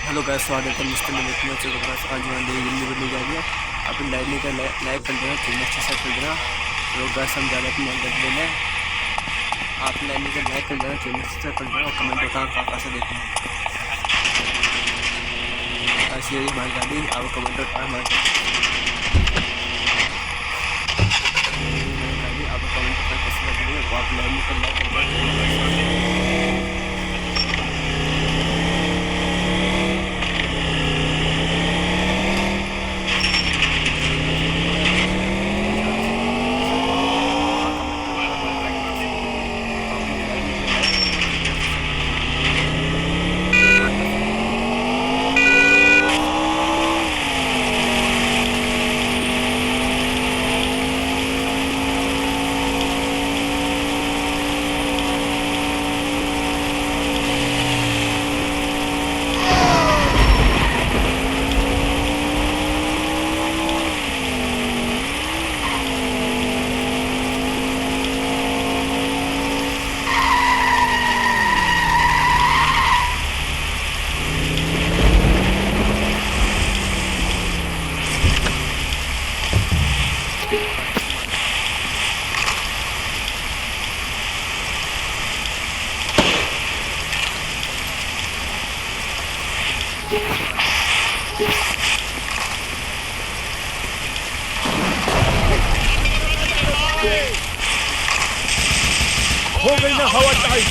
Hello guys, स्वागत है mister Amit में। चलो गाइस, आज मैं दिल्ली बनी जा रही है। आप लाइव का लाइव कर देना, चैनल सब्सक्राइब कर देना। तो गाइस, हम ज़्यादा अपनी मदद लेना। आप लाइव का लाइक कर देना, चैनल सब्सक्राइब कर देना और कमेंट बताना कहाँ से देखना। ऐसी है हमारी गाड़ी, आप कमेंट बताना हमारी गाड़ी, आप कमेंट बताना कैसे लगेगी। वो आप लाइव का लाइक कर देना। हो गई ना हवा टाइट।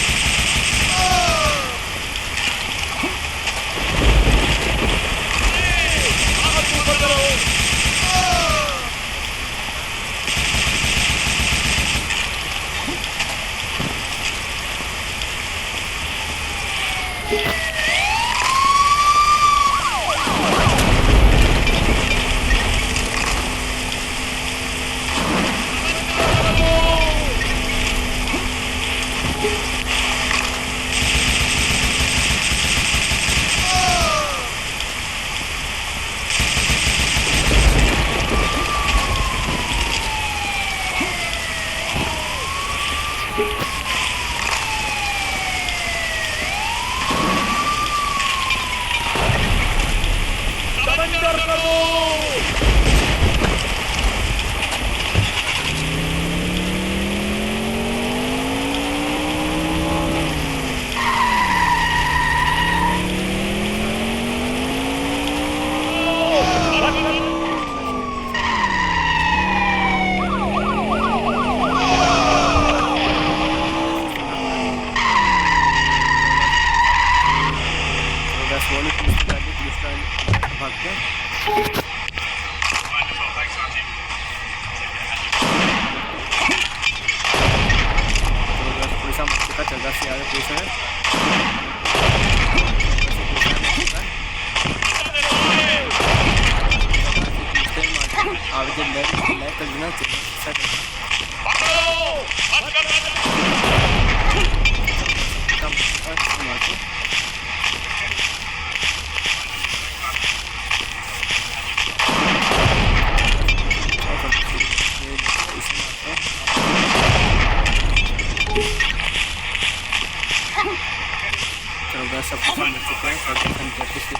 सब कुछ मिल चुका है।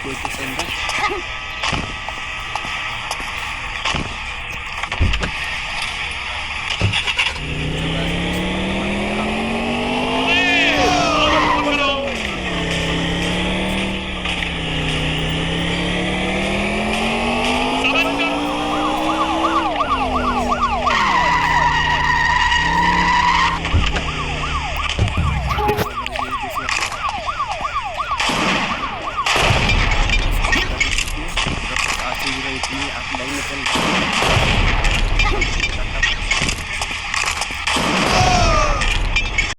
कोई किसी अंदर आप लाइन में